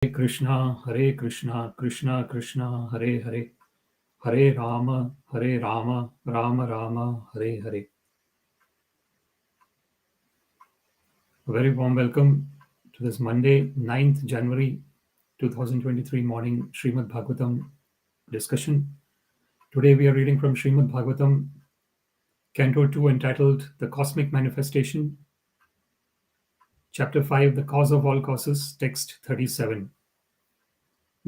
Hare Krishna, Krishna Krishna, Hare Hare, Hare Rama, Rama Rama, Hare Hare. A very warm welcome to this Monday, 9th January 2023 morning Śrīmad-Bhāgavatam discussion. Today we are reading from Śrīmad-Bhāgavatam, Canto 2, entitled The Cosmic Manifestation, Chapter 5, The Cause of All Causes, text 37.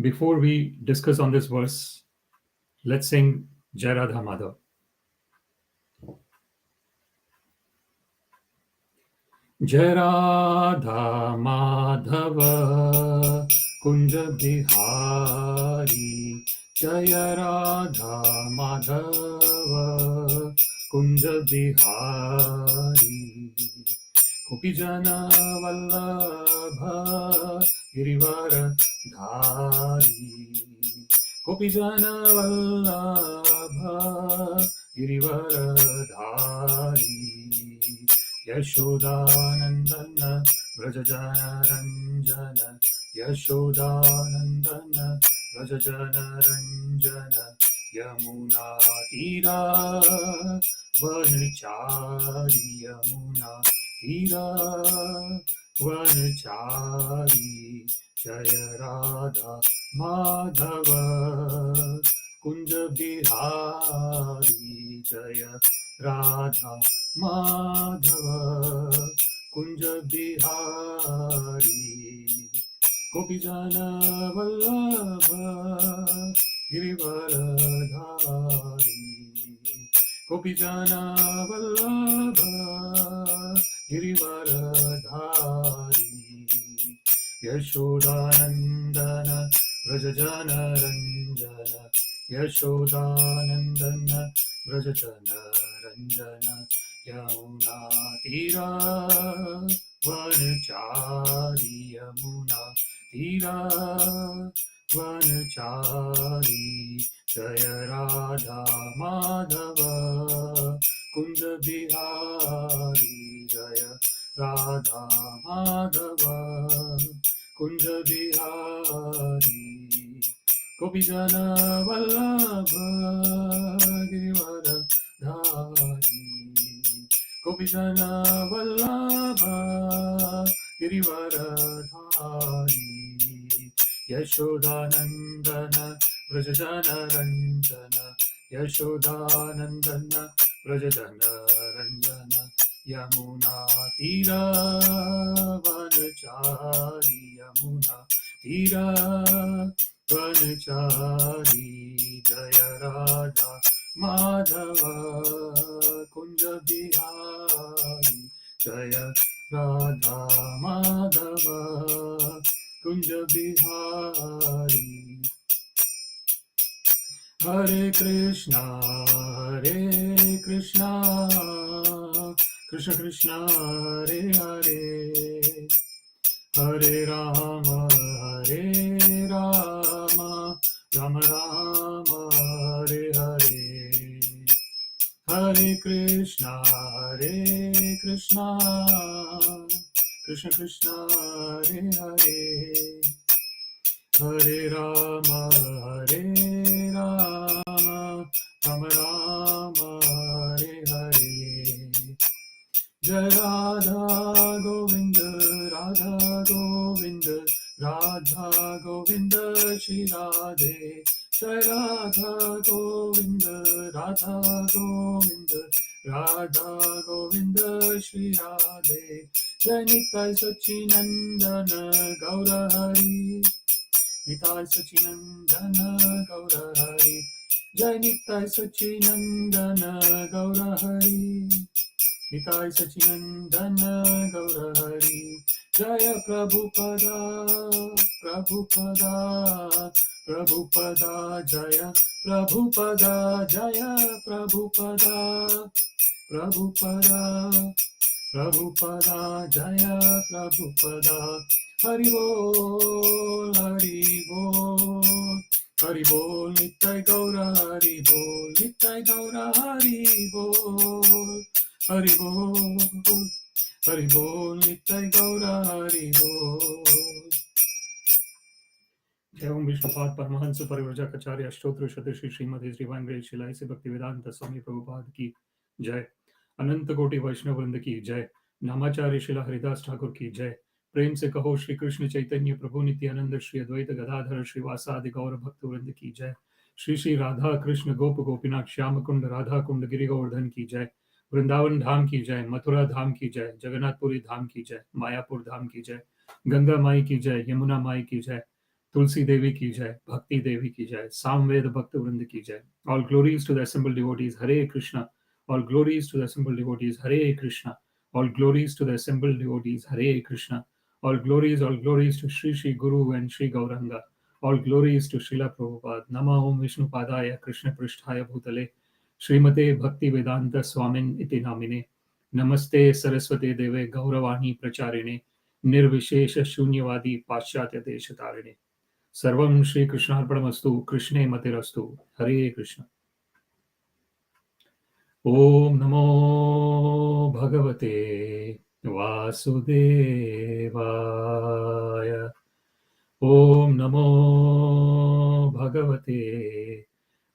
Before we discuss on this verse, let's sing Jai Radha Madhav. Jai Radha Madhava Kunja Bihari, Jai Radha Madhava Kunja Bihari, Gopijana Vallabha Girivara Dhari, Gopijana Vallabha Girivara Dhari, Yashodanandana Vrajajana Ranjana, Yashodanandana Vrajajana Ranjana, Yamuna Tira Vanachari, Yamuna Tira Vanachari, Jaya Radha Madhava Kunja Bihari, Jaya Radha Madhava Kunja Bihari, Gopijana Vallabha Girivara Dhari, Gopijana Vallabha Girivara Dhari, Yashodanandana Vrajajana Ranjana, Yashodanandana Vrajajana Ranjana, Yamuna Tira Vanachari, Yamuna Tira Vanachari, Jaya Radha Madhava Kunja Bihari, Jaya Radha Madhava Kunja Bihari, Gopijana Vallabha Girivara Dhari, Gopijana Vallabha Girivara Dhari, Yashodanandana Vrajajana Ranjana, Yashodanandana Vrajajana Ranjana, Yamuna Tira Vanachari, Yamuna Tira Vanachari, Jaya Radha Madhava Kunja Bihari, Jaya Radha Madhava Kunja Bihari. Hare Krishna, Krishna Krishna, Hare Hare, Hare Rama, Rama Rama, Hare Hare, Hare Krishna, Krishna Krishna, Hare Hare, Hare Rama, Rama Rama, Hare Hare. Jai Radha Govinda, Radha Govinda, Radha Govinda, Shri Radhe. Jai Radha Govinda, Radha Govinda, Radha Govinda, Shri Radhe. Jai Nitai Sachinandana Gaura Hari, Nitai Sachinandana Gaura Hari, Jai Nitai Sachinandana Gaura Hari, Nitai Sachinandana Gaura Hari, Jaya Prabhupada, Prabhupada, Prabhupada, Jaya Prabhupada, Jaya Prabhupada, Prabhupada, Prabhupada, Jaya Prabhupada, Hari Bol, Hari Bol, Hari Bol, Nitai Gaura Hari Bol, Nitai Gaura Hari Bol, Hari Bol, Hari Bol, Nitai Gaura Hari Bol. जय Om Vishnupada Paramahamsa Parivrajakacharya Ashtottara Shatashri Srimad his divine grace शिलाई से भक्ति वेदांत स्वामी प्रभुपाद की जय। अनंत कोटि वैष्णव वृंद की जय। नामाचार्य शिला हरिदास ठाकुर की जय। प्रेम से कहो श्री कृष्ण चैतन्य प्रभु नित्यानंद श्री अद्वैत गदाधर श्रीवासादि गौर भक्त वृंद की जय। श्री श्री राधा कृष्ण गोप गोपीनाथ श्याम कुंड राधा कुंड गिरि गोवर्धन की जय। वृंदावन धाम की जय। मथुरा धाम की जय। जगन्नाथपुरी धाम की जय। मायापुर धाम की जय। गंगा माई की जय। यमुना माई की जय। तुलसी देवी की जय। भक्ति देवी की जय। सामवेद भक्त वृंद की जय। All glories to the assembled devotees. Hare Krishna. All glories to the assembled devotees. Hare Krishna. All glories to the assembled devotees. Hare Krishna. All glories to Sri Sri Guru and Sri Gauranga. All glories to Srila Prabhupada. Nama Om Vishnu Padaya Krishna Pristhaya Bhutale Srimate Bhakti Vedanta Swamin iti namine. Namaste Saraswate Deve Gauravani Pracharine Nirvishesha Shunyavadi Paschatya Deshatarine. सर्वं श्री कृष्णार्पणमस्तु कृष्णे मतिरस्तु हरे कृष्ण। ओम नमो भगवते वासुदेवाय। ओम नमो भगवते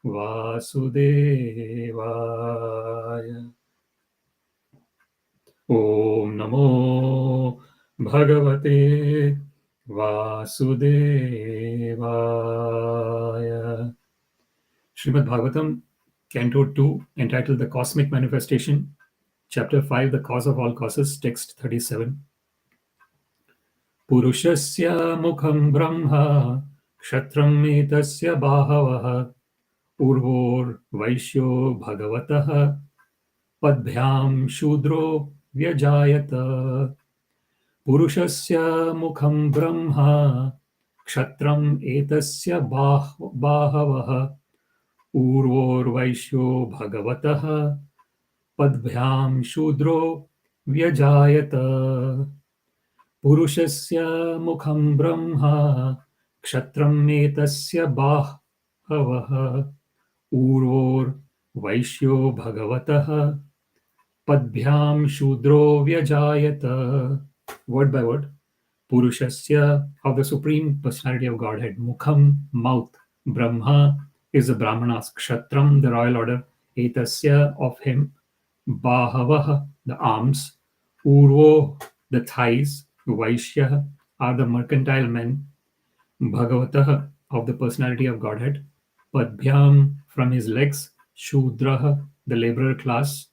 वासुदेवाय। ओम नमो भगवते Vasudevaya. Śrīmad-Bhāgavatam, Canto 2, entitled The Cosmic Manifestation, Chapter 5, The Cause of All Causes, Text 37. Puruṣasya mukhaṁ brahma, kṣatram etasya bāhavaḥ, ūrvor vaiśyo bhagavataḥ, padbhyāṁ śūdro vyajāyata. puruṣasya mukhaṁ brahma, kṣatram etasya bāhavaḥ, ūrvor vaiśyo bhagavataḥ, padbhyāṁ śūdro vyajāyata. puruṣasya mukhaṁ brahma, kṣatram etasya bāhavaḥ, ūrvor vaiśyo bhagavataḥ, padbhyāṁ śūdro vyajāyata. Word by word. Puruṣasya, of the Supreme Personality of Godhead. Mukhaṁ, mouth. Brahma is the brahmanas. Kṣatram, the royal order. Etasya, of him. Bāhavaḥ, the arms. Ūrvo, the thighs. Vaiśya are the mercantile men. Bhagavataḥ, of the personality of Godhead. Padbhyāṁ, from his legs. Śūdra, the laborer class.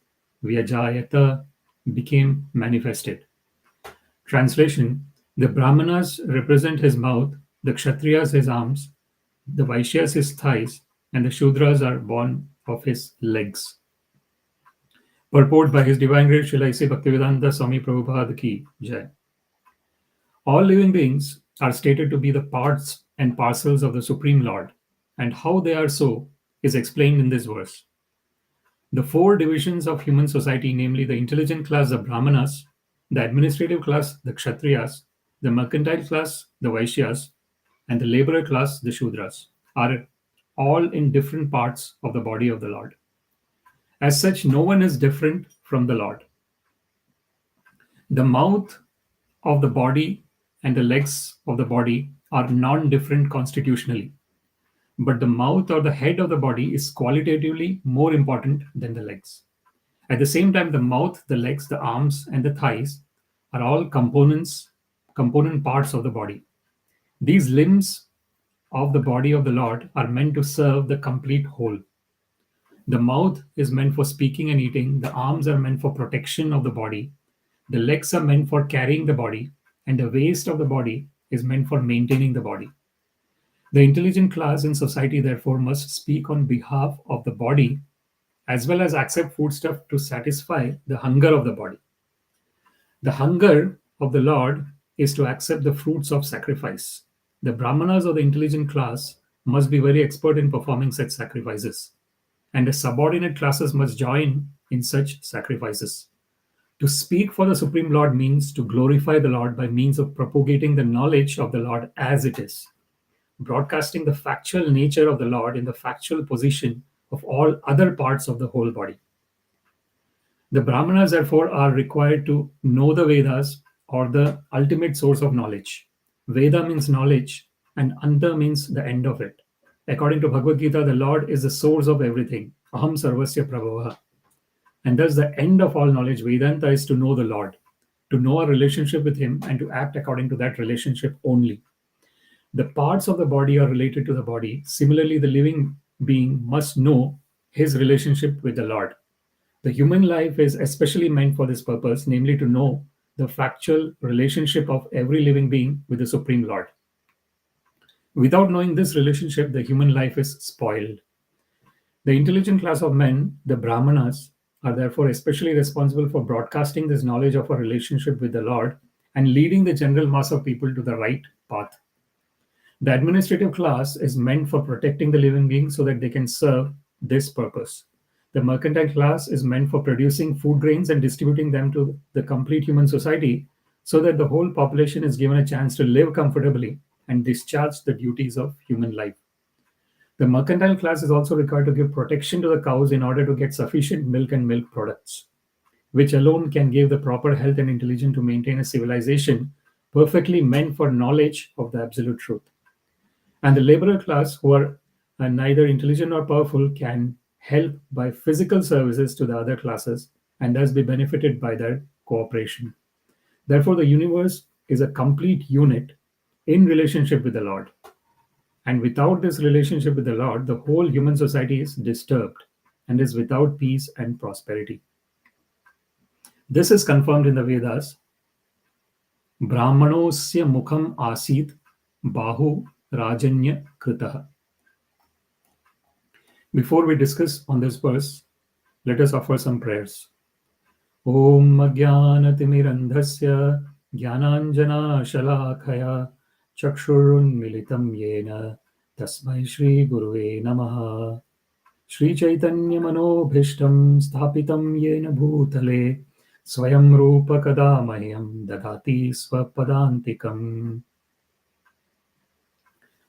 Vyajāyata, became manifested. Translation: the brahmanas represent his mouth, the kṣatriyas his arms, the vaiśyas his thighs, and the śūdras are born of his legs. Purport by His Divine Grace Srila A.C. Bhaktivedanta Swami Prabhupada ki Jai. All living beings are stated to be the parts and parcels of the Supreme Lord, and how they are so is explained in this verse. The four divisions of human society, namely the intelligent class, the brahmanas, the administrative class, the kṣatriyas, the mercantile class, the vaiśyas, and the laborer class, the śūdras, are all in different parts of the body of the Lord. As such, no one is different from the Lord. The mouth of the body and the legs of the body are non-different constitutionally, but the mouth or the head of the body is qualitatively more important than the legs. At the same time, the mouth, the legs, the arms, and the thighs are all component parts of the body. These limbs of the body of the Lord are meant to serve the complete whole. The mouth is meant for speaking and eating, the arms are meant for protection of the body, the legs are meant for carrying the body, and the waist of the body is meant for maintaining the body. The intelligent class in society, therefore, must speak on behalf of the body as well as accept foodstuff to satisfy the hunger of the body. The hunger of the Lord is to accept the fruits of sacrifice. The brahmanas of the intelligent class must be very expert in performing such sacrifices, and the subordinate classes must join in such sacrifices. To speak for the Supreme Lord means to glorify the Lord by means of propagating the knowledge of the Lord as it is, broadcasting the factual nature of the Lord in the factual position of all other parts of the whole body. The brahmanas, therefore, are required to know the Vedas or the ultimate source of knowledge. Veda means knowledge, and anta means the end of it. According to Bhagavad Gita, the Lord is the source of everything. Aham sarvasya prabhava. And thus the end of all knowledge, Vedanta, is to know the Lord, to know our relationship with Him, and to act according to that relationship only. The parts of the body are related to the body. Similarly, the living being must know his relationship with the Lord. The human life is especially meant for this purpose, namely to know the factual relationship of every living being with the Supreme Lord. Without knowing this relationship, the human life is spoiled. The intelligent class of men, the brahmanas, are therefore especially responsible for broadcasting this knowledge of our relationship with the Lord and leading the general mass of people to the right path. The administrative class is meant for protecting the living beings so that they can serve this purpose. The mercantile class is meant for producing food grains and distributing them to the complete human society so that the whole population is given a chance to live comfortably and discharge the duties of human life. The mercantile class is also required to give protection to the cows in order to get sufficient milk and milk products, which alone can give the proper health and intelligence to maintain a civilization perfectly meant for knowledge of the absolute truth. And the laborer class, who are neither intelligent nor powerful, can help by physical services to the other classes and thus be benefited by their cooperation. Therefore, the universe is a complete unit in relationship with the Lord. And without this relationship with the Lord, the whole human society is disturbed and is without peace and prosperity. This is confirmed in the Vedas. Brahmanosya mukhaṁ asit bahu rajanya kritaha. Before we discuss on this verse, let us offer some prayers. Om Ajnanatimirandhasya Jnananjana Shalakaya Chakshurunmilitam Yena Tasmai Shri Guruve Namaha. Shri Chaitanya Manobhishtam Sthapitam Yena Bhutale Swayam Rupa Kadamahyam Dadati Swapadantikam.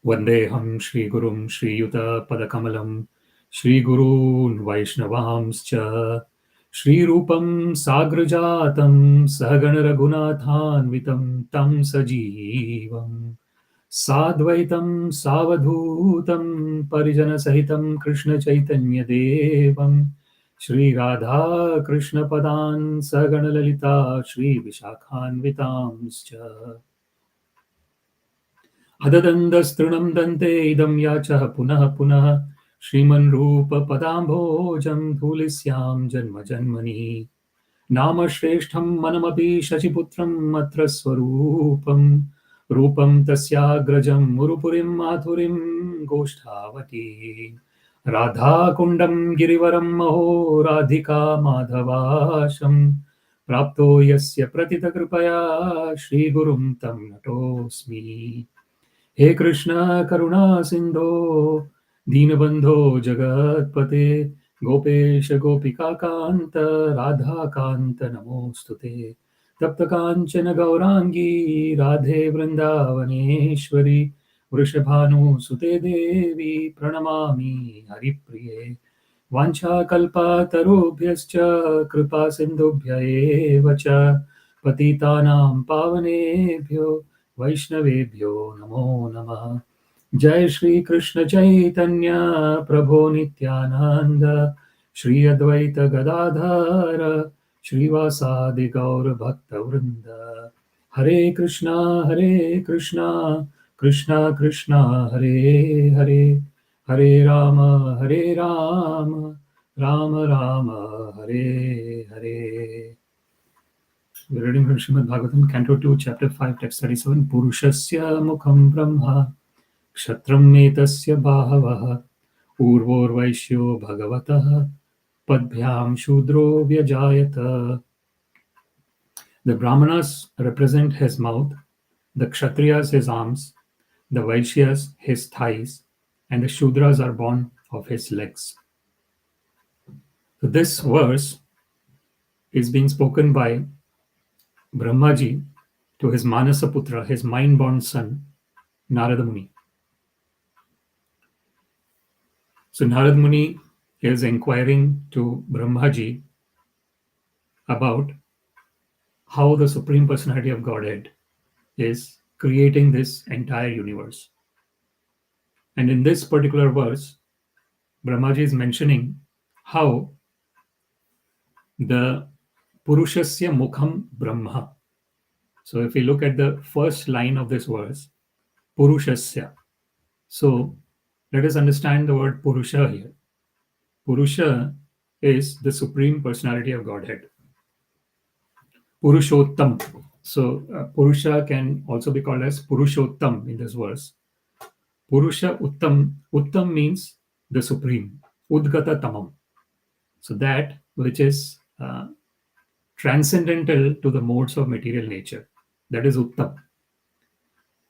Vandeham Shri Gurum Shri Yuta Padakamalam Shri Gurun Vaishnavamscha Shri Rupam Sagrajatam Sahagana Raghunathanvitam Tam Sajivam Sadvaitam Savadhutam Parijana Sahitam Krishna Chaitanya Devam Shri Radha Krishna Padan Sahagana Lalita Shri Vishakhanvitamscha Adadandastrinam dante idam yacha punah punah Shriman Rupa Padambhojam Dhulisyam Janma Janmani Nama Shreshtham Manamapi Shachiputram Atra Swarupam Rupam Tasyagrajam Murupurim Mathurim Goshthavati Radha Kundam Girivaram Maho Radhika Madhavasham Prapto Yasya Pratita Kripaya Shri Gurum Tam Natosmi. हे कृष्ण करुणा सिंधो दीनबंधो जगत्पते गोपेश गोपिका कांत राधा कांत नमोस्तुते तप्त कांचन गौरांगी राधे वृंदावनेश्वरी वृषभानुसुते देवी प्रणमामि हरिप्रिये वाञ्छाकल्पतरुभ्यश्च कृपा सिन्धुभ्य एव च पतितानां पावनेभ्यो वैष्णवेभ्यो नमो नमः। जय श्री कृष्ण चैतन्य प्रभो नित्यानंद श्री अद्वैत गदाधर श्रीवासादि गौर भक्त वृंद। हरे Krishna Krishna Krishna Hare Hare Hare Ram Ram Ram Hare Hare. We're reading from Śrīmad-Bhāgavatam, Canto 2, Chapter 5, Text 37. Puruṣasya mukhaṁ brahma, kṣatram etasya bāhavaḥ, ūrvor vaiśyo bhagavataḥ, padbhyāṁ śūdro vyajāyata. The brahmanas represent his mouth, the kṣatriyas his arms, the vaiśyas his thighs, and the śūdras are born of his legs. So this verse is being spoken by Brahmaji to his Manasaputra, his mind-born son, Narada Muni. So Narada Muni is inquiring to Brahmaji about how the Supreme Personality of Godhead is creating this entire universe. And in this particular verse, Brahmaji is mentioning how the puruṣasya mukhaṁ brahma. So if we look at the first line of this verse, puruṣasya. So let us understand the word purusha here. Purusha is the Supreme Personality of Godhead. Purushottam. So Purusha can also be called as Purushottam in this verse. Purusha Uttam. Uttam means the Supreme. Udgata Tamam. So that which is transcendental to the modes of material nature. That is Uttam.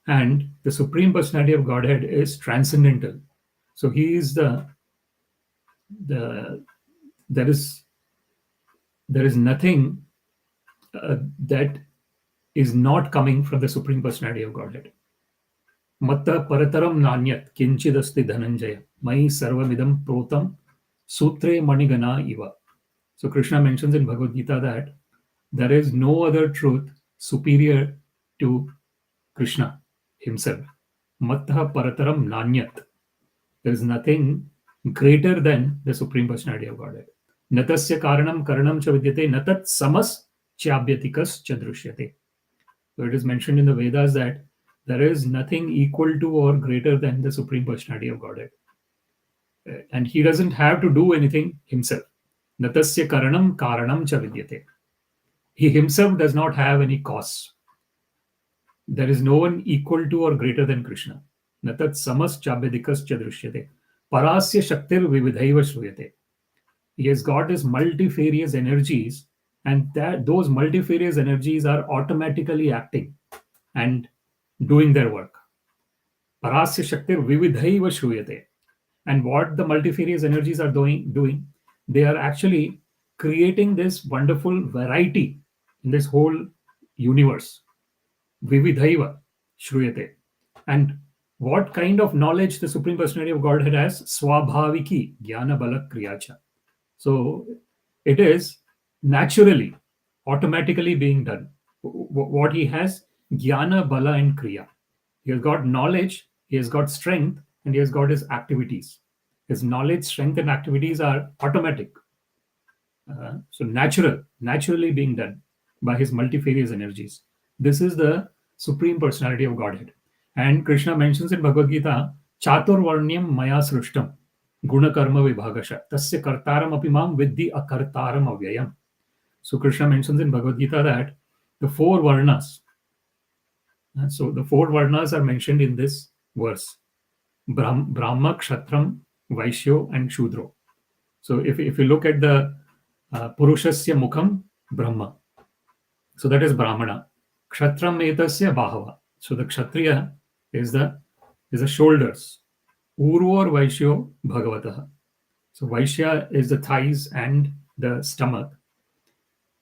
And the Supreme Personality of Godhead is transcendental. So he is there is nothing that is not coming from the Supreme Personality of Godhead. Matta parataram nanyat kinchidasti dhananjaya mai sarvamidam protam sutre manigana iva. So Krishna mentions in Bhagavad Gita that there is no other truth superior to Krishna himself. Matta parataram nanyat. There is nothing greater than the Supreme Personality of Godhead. Natasya karanam karanam cha vidyate natat samas chabhyatikas cha drushyate. So it is mentioned in the Vedas that there is nothing equal to or greater than the Supreme Personality of Godhead. And he doesn't have to do anything himself. Natasya karanam karanam cha vidyate. He himself does not have any cause. There is no one equal to or greater than Krishna. Natat samas chabhyatikas cha drushyate. Parasya shaktir vividhaiva shruyate. He has got his multifarious energies, and those multifarious energies are automatically acting and doing their work. Parasya shaktir vividhaiva shruyate. And what the multifarious energies are doing, they are actually creating this wonderful variety in this whole universe. Vividhaiva shruyate. And what kind of knowledge the Supreme Personality of Godhead has? Swabhaviki jnana bala kriyacha. So it is naturally, automatically being done. What he has, jnana bala and kriya. He has got knowledge, he has got strength, and he has got his activities. His knowledge, strength, and activities are automatic. So naturally being done by his multifarious energies. This is the Supreme Personality of Godhead. And Krishna mentions in Bhagavad Gita, Chaturvarnyam maya srushtam guna karma vibhagasha tasya kartaram apimam vidhi akartaram avyayam. So Krishna mentions in Bhagavad Gita that the four varnas, so the four varnas are mentioned in this verse: brahma, kṣatram, vaiśyo, and śūdro. So if you look at the puruṣasya mukhaṁ brahma, so that is brahmana. Kṣatram etasya bāhavaḥ. So the kṣatriya is the shoulders. Ūrvor vaiśyo bhagavataḥ. So vaisya is the thighs and the stomach.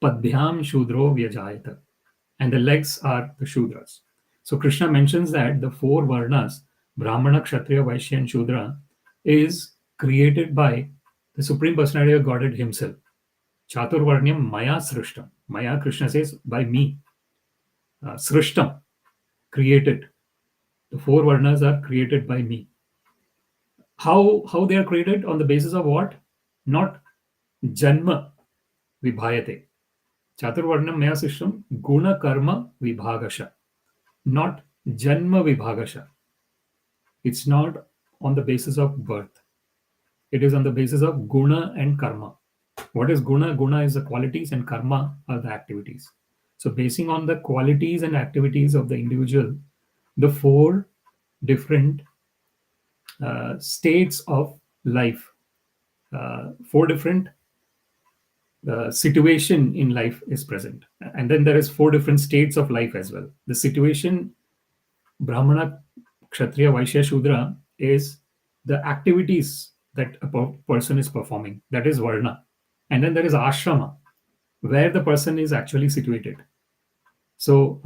Padbhyāṁ śūdro vyajāyata. And the legs are the śūdras. So Krishna mentions that the four varnas, brahmana, kshatriya, vaisya, and śūdra, is created by the Supreme Personality of Godhead himself. Chaturvarnyam maya srishtam. Maya, Krishna says, by me. Srishtam, created. The four varnas are created by me. How they are created? On the basis of what? Not janma vibhayate. Chaturvarnam maya srishtam guna karma vibhagasha. Not janma vibhagasha. It's not on the basis of birth. It is on the basis of guna and karma. What is guna? Guna is the qualities and karma are the activities. So basing on the qualities and activities of the individual, the four different states of life, four different situation in life is present. And then there is four different states of life as well. The situation, brahmana, kshatriya, vaisya, śūdra, is the activities that a person is performing. That is varna. And then there is ashrama, where the person is actually situated. So,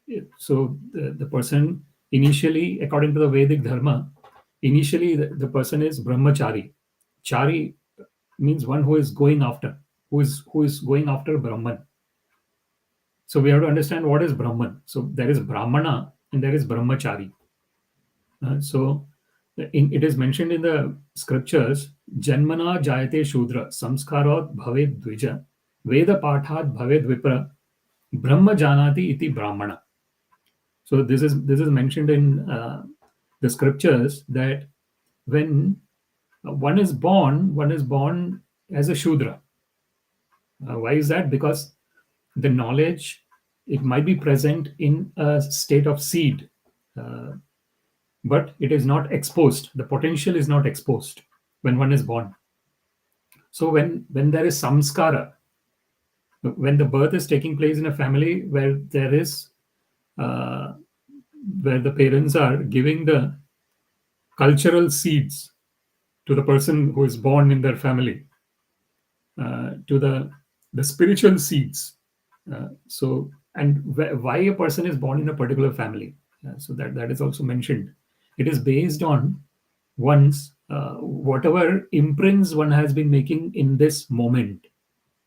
the person initially, according to the Vedic dharma, initially the person is brahmachari. Chari means one who is going after, who is going after Brahman. So we have to understand what is Brahman. So there is brahmana and there is brahmachari. So It is mentioned in the scriptures, Janmana jayate shūdra, samskarot bhaved dvija, Veda pathat bhaved vipra, Brahma janati iti brahmana. So this is mentioned in the scriptures that when one is born as a shudra. Why is that? Because the knowledge, it might be present in a state of seed, uh, but it is not exposed. The potential is not exposed when one is born. So when there is samskara, when the birth is taking place in a family where there is uh, where the parents are giving the cultural seeds to the person who is born in their family, to the spiritual seeds. So, and why a person is born in a particular family. So that is also mentioned. It is based on one's whatever imprints one has been making in this moment.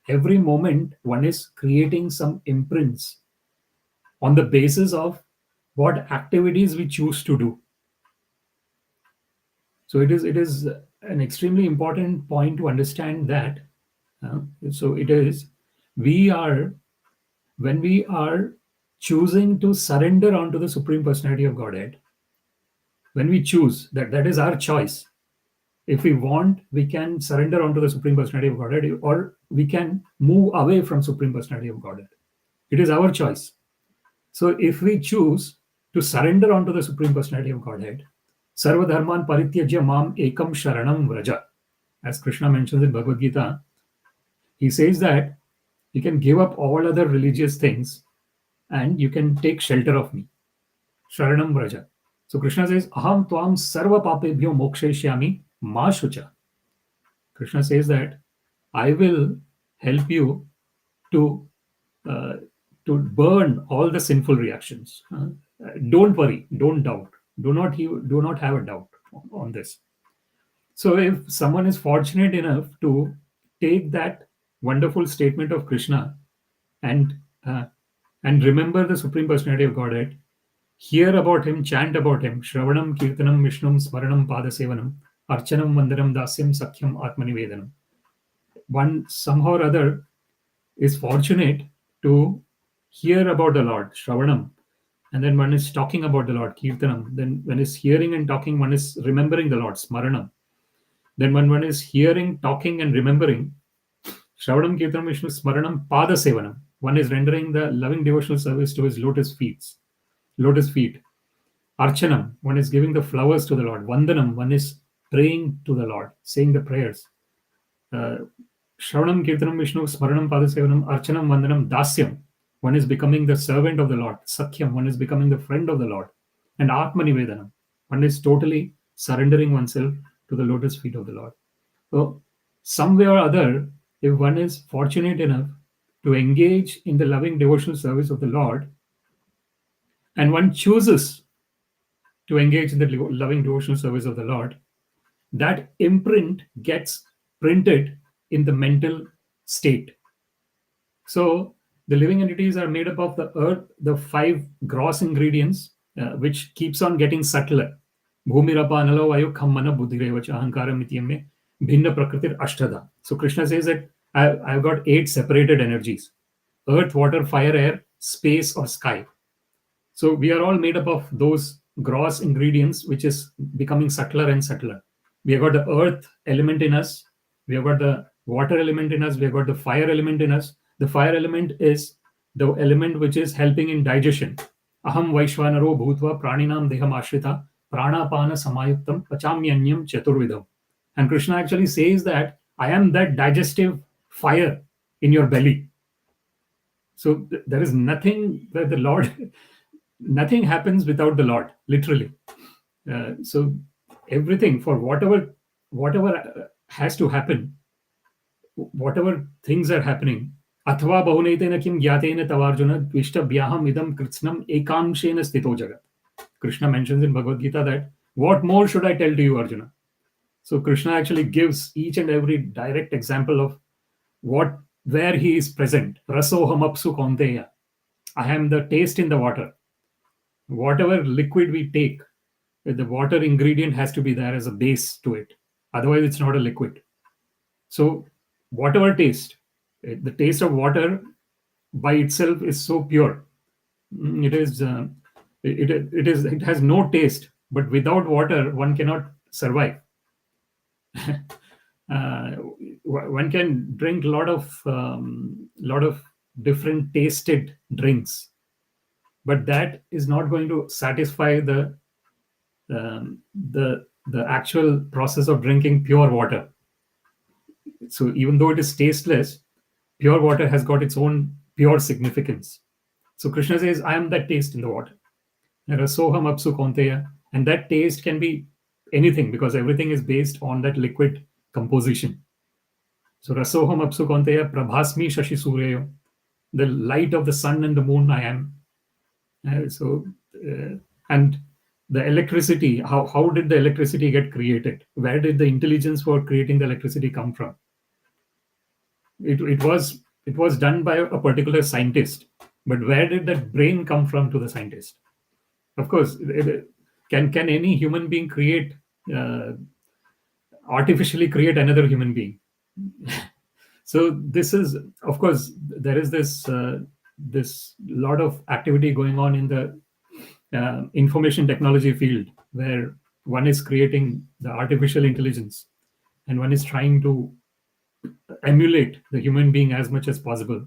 Every moment, one is creating some imprints on the basis of what activities we choose to do. So it is an extremely important point to understand that. So it is we are when we are choosing to surrender onto the Supreme Personality of Godhead. When we choose that is our choice. If we want, we can surrender onto the Supreme Personality of Godhead, or we can move away from Supreme Personality of Godhead. It is our choice. So if we choose to surrender onto the Supreme Personality of Godhead, Sarva Dharman Parityajya Mam Ekam Sharanam Vraja. As Krishna mentions in Bhagavad Gita, he says that you can give up all other religious things and you can take shelter of me. Sharanam Vraja. So Krishna says, Aham Tvam Sarva Papebhyo Mokshayishyami Ma Shucha. Krishna says that I will help you to uh, to burn all the sinful reactions. Don't worry, don't doubt, do not have a doubt on this. So if someone is fortunate enough to take that wonderful statement of Krishna and uh, and remember the Supreme Personality of Godhead, hear about him, chant about him, Shravanam, Kirtanam, Vishnum, Smaranam, Padasevanam, Archanam, Vandanam, Dasyam, Sakhyam, Atmanivedanam. One somehow or other is fortunate to hear about the Lord, Shravanam, and then one is talking about the Lord, Kirtanam. Then one is hearing and talking, one is remembering the Lord, Smaranam. Then when one is hearing, talking, and remembering, Shravanam, Kirtanam, Vishnu, Smaranam, Pada Sevanam. One is rendering the loving devotional service to his lotus feet. Lotus feet. Archanam, one is giving the flowers to the Lord. Vandanam, one is praying to the Lord, saying the prayers. Shravanam, Kirtanam, Vishnu, Smaranam, Padasevanam, Archanam, Vandanam, Dasyam. One is becoming the servant of the Lord. Sakhyam, one is becoming the friend of the Lord. And Atmanivedanam, one is totally surrendering oneself to the lotus feet of the Lord. So, some way or other, if one is fortunate enough to engage in the loving devotional service of the Lord, and one chooses to engage in the loving devotional service of the Lord, that imprint gets printed in the mental state. So the living entities are made up of the earth, the five gross ingredients, which keeps on getting subtler. Bhumirapa analo vayu khammana buddhirevacha ahankara mityame bhinna prakritir ashtada. So Krishna says that I've got 8 separated energies: earth, water, fire, air, space, or sky. So we are all made up of those gross ingredients, which is becoming subtler and subtler. We have got the earth element in us. We have got the water element in us. We have got the fire element in us. The fire element is the element which is helping in digestion. Aham vaishvanaro bhutva praninam deham ashrita pranapana samayuktam pachamyanyam chaturvidam. And Krishna actually says that I am that digestive fire in your belly. So there is nothing that the Lord, nothing happens without the Lord, literally. So everything, for whatever has to happen, whatever things are happening. Athva bahunetena kim gyatena tavarjuna dvishtabhyaham idam kritsnam ekamshena sthito jagat. Krishna mentions in Bhagavad Gita that what more should I tell to you, Arjuna? So Krishna actually gives each and every direct example of where he is present. Rasoham apsu kaunteya. I am the taste in the water. Whatever liquid we take, the water ingredient has to be there as a base to it. Otherwise, it's not a liquid. So, whatever taste, the taste of water by itself is so pure. It is, it has no taste. But without water, one cannot survive. One can drink a lot of different tasted drinks, but that is not going to satisfy the actual process of drinking pure water. So even though it is tasteless, pure water has got its own pure significance. So Krishna says, I am that taste in the water. Rasoham apsu kaunteya. And that taste can be anything, because everything is based on that liquid composition. So rasoham apsu kaunteya prabhasmi shashi suryo. The light of the sun and the moon I am. And the electricity, how did the electricity get created? Where did the intelligence for creating the electricity come from? It was done by a particular scientist, but where did that brain come from to the scientist? Of course, can any human being artificially create another human being? So this is, of course, there is this lot of activity going on in the information technology field, where one is creating the artificial intelligence and one is trying to emulate the human being as much as possible.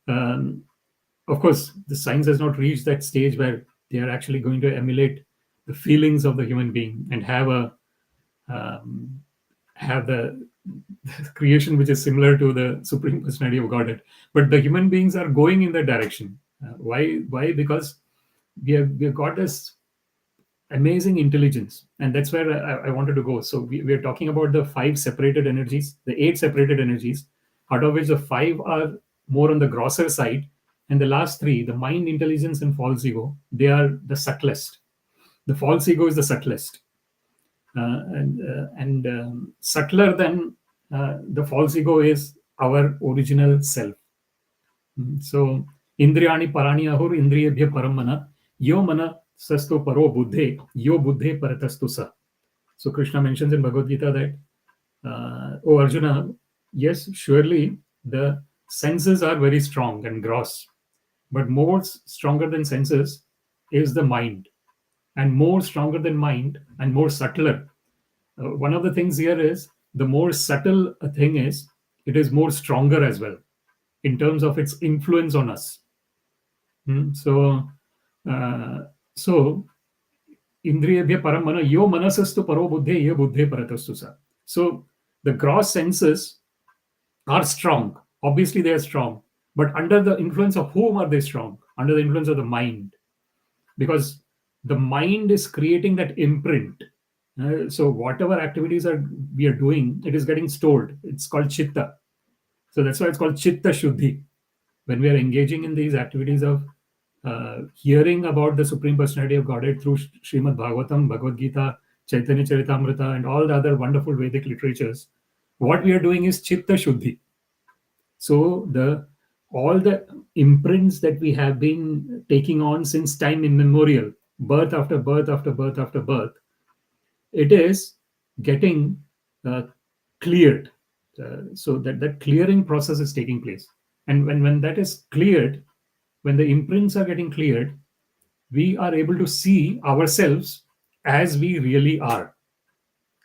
Of course, the science has not reached that stage where they are actually going to emulate the feelings of the human being and have the creation which is similar to the Supreme Personality of Godhead. But the human beings are going in that direction. Why? Because we have got this amazing intelligence, and that's where I wanted to go. So we are talking about the 5 separated energies, the 8 separated energies, out of which the 5 are more on the grosser side, and the last 3, the mind, intelligence, and false ego, they are the subtlest. The false ego is the subtlest, and subtler than the false ego is our original self. So indriyani parani ahur indriyabhya paramana yo mana sasto paro buddhe yo buddhe paratastu sa. So Krishna mentions in Bhagavad Gita that, oh Arjuna, yes, surely the senses are very strong and gross, but more stronger than senses is the mind, and more stronger than mind and more subtler. One of the things here is, the more subtle a thing is, it is more stronger as well in terms of its influence on us. So indriyabhya paramana yo manasastu paro buddhe yo buddhe paratastu sa. So the gross senses are strong. Obviously they are strong, but under the influence of whom are they strong? Under the influence of the mind, because the mind is creating that imprint. So whatever activities we are doing, it is getting stored. It's called chitta. So that's why it's called chitta shuddhi. When we are engaging in these activities of hearing about the Supreme Personality of Godhead through Śrīmad-Bhāgavatam, Bhagavad Gita, Chaitanya Charitamrita, and all the other wonderful Vedic literatures, what we are doing is chitta shuddhi. So all the imprints that we have been taking on since time immemorial, birth after birth after birth after birth, it is getting cleared. So that clearing process is taking place. And when that is cleared, when the imprints are getting cleared, we are able to see ourselves as we really are.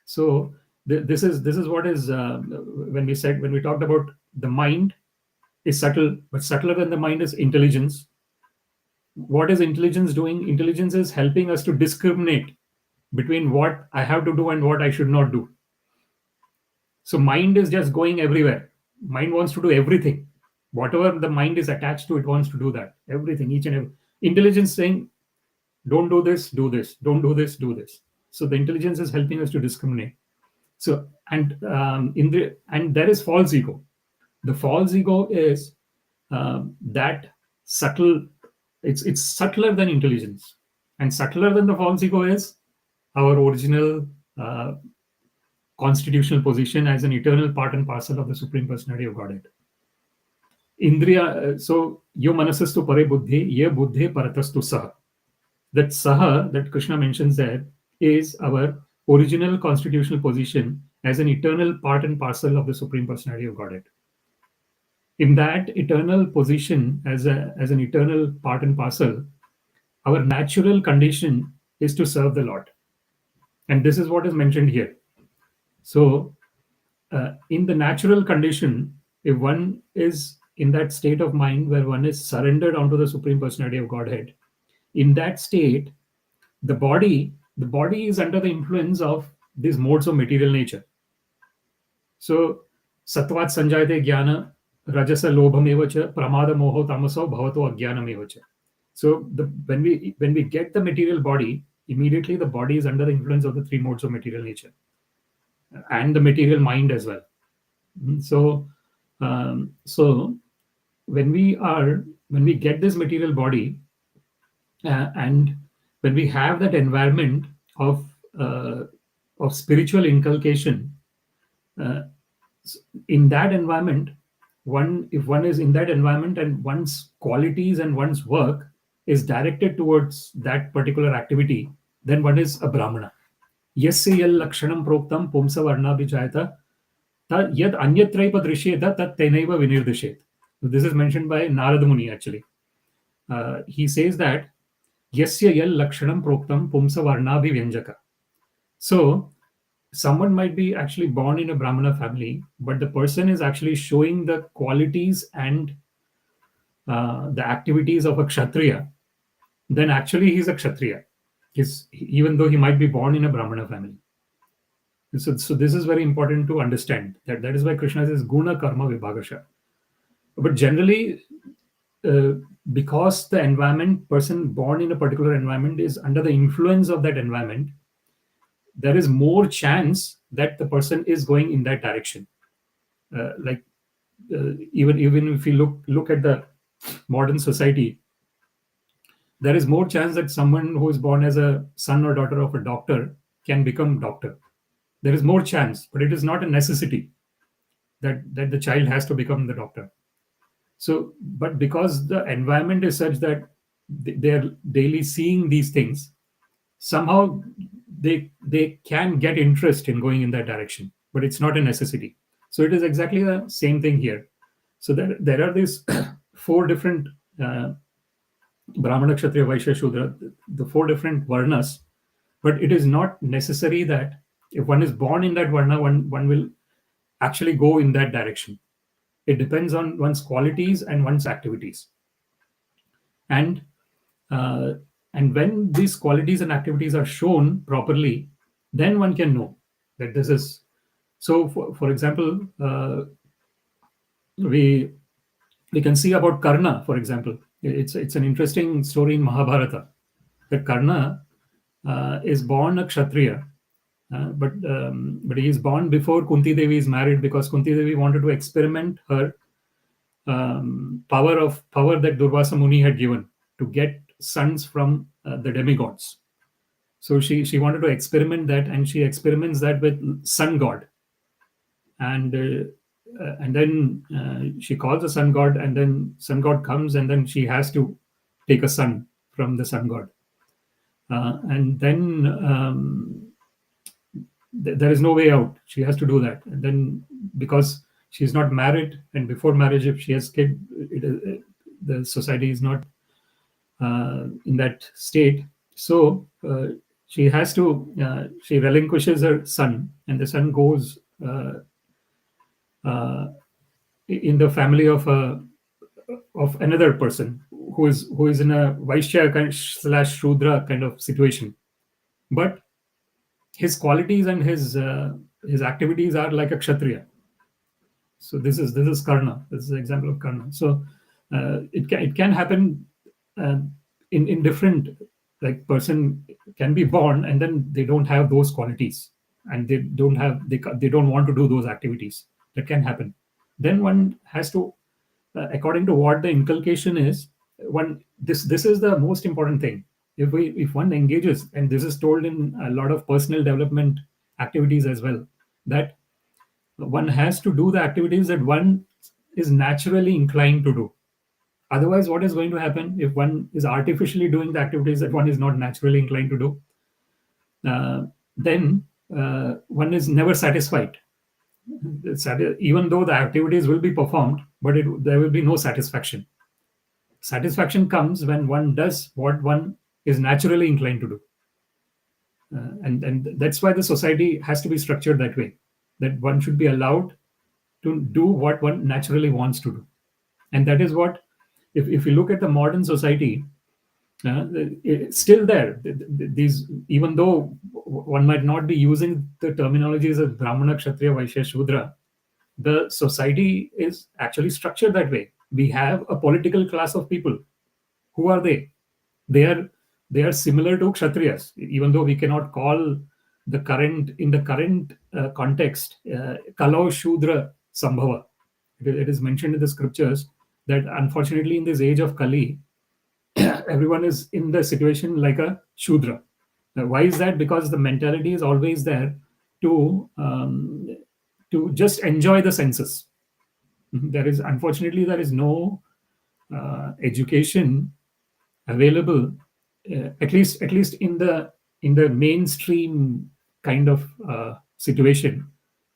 So this is what is, when we talked about the mind is subtle, but subtler than the mind is intelligence. What is intelligence doing? Intelligence is helping us to discriminate between what I have to do and what I should not do. So mind is just going everywhere. Mind wants to do everything. Whatever the mind is attached to, it wants to do that. Everything, each and every. Intelligence saying, don't do this, do this. Don't do this, do this. So the intelligence is helping us to discriminate. So and there is false ego. The false ego is that subtle. It's subtler than intelligence, and subtler than the false ego is our original constitutional position as an eternal part and parcel of the Supreme Personality of Godhead. Indriya, so yo manasastu pare buddhi, ye buddhe paratastu saha. That saha that Krishna mentions there is our original constitutional position as an eternal part and parcel of the Supreme Personality of Godhead. In that eternal position, as an eternal part and parcel, our natural condition is to serve the Lord. And this is what is mentioned here. So, in the natural condition, if one is in that state of mind where one is surrendered onto the Supreme Personality of Godhead, in that state, the body is under the influence of these modes of material nature. So, satvat sanjayate jnana, rajasa lobhamevacha, pramada moho tamaso bhavato ajnanamevacha. So when we get the material body, immediately the body is under the influence of the three modes of material nature and the material mind as well. So when we get this material body, and when we have that environment of spiritual inculcation, in that environment, if one is in that environment and one's qualities and one's work is directed towards that particular activity, then one is a brahmana. Yasya yal lakshanam proktam pumsa varna vyajāyata tad yad anyatraipa drishyeta tad tenaiva vinirdishet. This is mentioned by Narada Muni actually. He says that yasya yal lakshanam proktam pumsa varna vyanjaka. So someone might be actually born in a brahmana family, but the person is actually showing the qualities and the activities of a kshatriya, then actually he's a kshatriya, even though he might be born in a brahmana family. So this is very important to understand. That is why Krishna says guna karma vibhagasha. But generally, because the environment, person born in a particular environment is under the influence of that environment, there is more chance that the person is going in that direction. Even if you look at the modern society, there is more chance that someone who is born as a son or daughter of a doctor can become doctor. There is more chance, but it is not a necessity that the child has to become the doctor. So, but because the environment is such that they are daily seeing these things, somehow they can get interest in going in that direction, but it's not a necessity. So it is exactly the same thing here. So there are these four different brahmana, kshatriya, vaisya, shudra, the four different varnas, but it is not necessary that if one is born in that varna, one will actually go in that direction. It depends on one's qualities and one's activities. And when these qualities and activities are shown properly, then one can know that this is. So, for example, we can see about Karna, for example. It's an interesting story in Mahabharata that Karna is born a kshatriya, but he is born before Kunti Devi is married, because Kunti Devi wanted to experiment her power that Durvasa Muni had given to get sons from the demigods. So she wanted to experiment that, and she experiments that with sun god, and then she calls the sun god, and then sun god comes, and then she has to take a son from the sun god, and then there is no way out. She has to do that, and then because she's not married, and before marriage, if she has kid, the society is not in that state. So she has to she relinquishes her son, and the son goes in the family of another person who is in a vaiśyo kind slash śūdra kind of situation, but his qualities and his activities are like a kshatriya. So this is Karna. This is an example of Karna. So it can happen in different, like, person can be born and then they don't have those qualities, and they don't want to do those activities. That can happen. Then one has to, according to what the inculcation is, this is the most important thing. If one engages, and this is told in a lot of personal development activities as well, that one has to do the activities that one is naturally inclined to do. Otherwise, what is going to happen if one is artificially doing the activities that one is not naturally inclined to do? then one is never satisfied. Even though the activities will be performed, but there will be no satisfaction. Satisfaction comes when one does what one is naturally inclined to do. And that's why the society has to be structured that way, that one should be allowed to do what one naturally wants to do. And that is what, if you look at the modern society, it's still there. These, even though one might not be using the terminologies of brahmana, kshatriya, vaisya, shudra, the society is actually structured that way. We have a political class of people. Who are they? They are similar to kṣatriyas, even though we cannot call the current, in the current context, kalau śūdra sambhava. It is mentioned in the scriptures that unfortunately in this age of Kali, everyone is in the situation like a shudra. Why is that? Because the mentality is always there to just enjoy the senses. There is, unfortunately, there is no education available, at least in the mainstream kind of situation,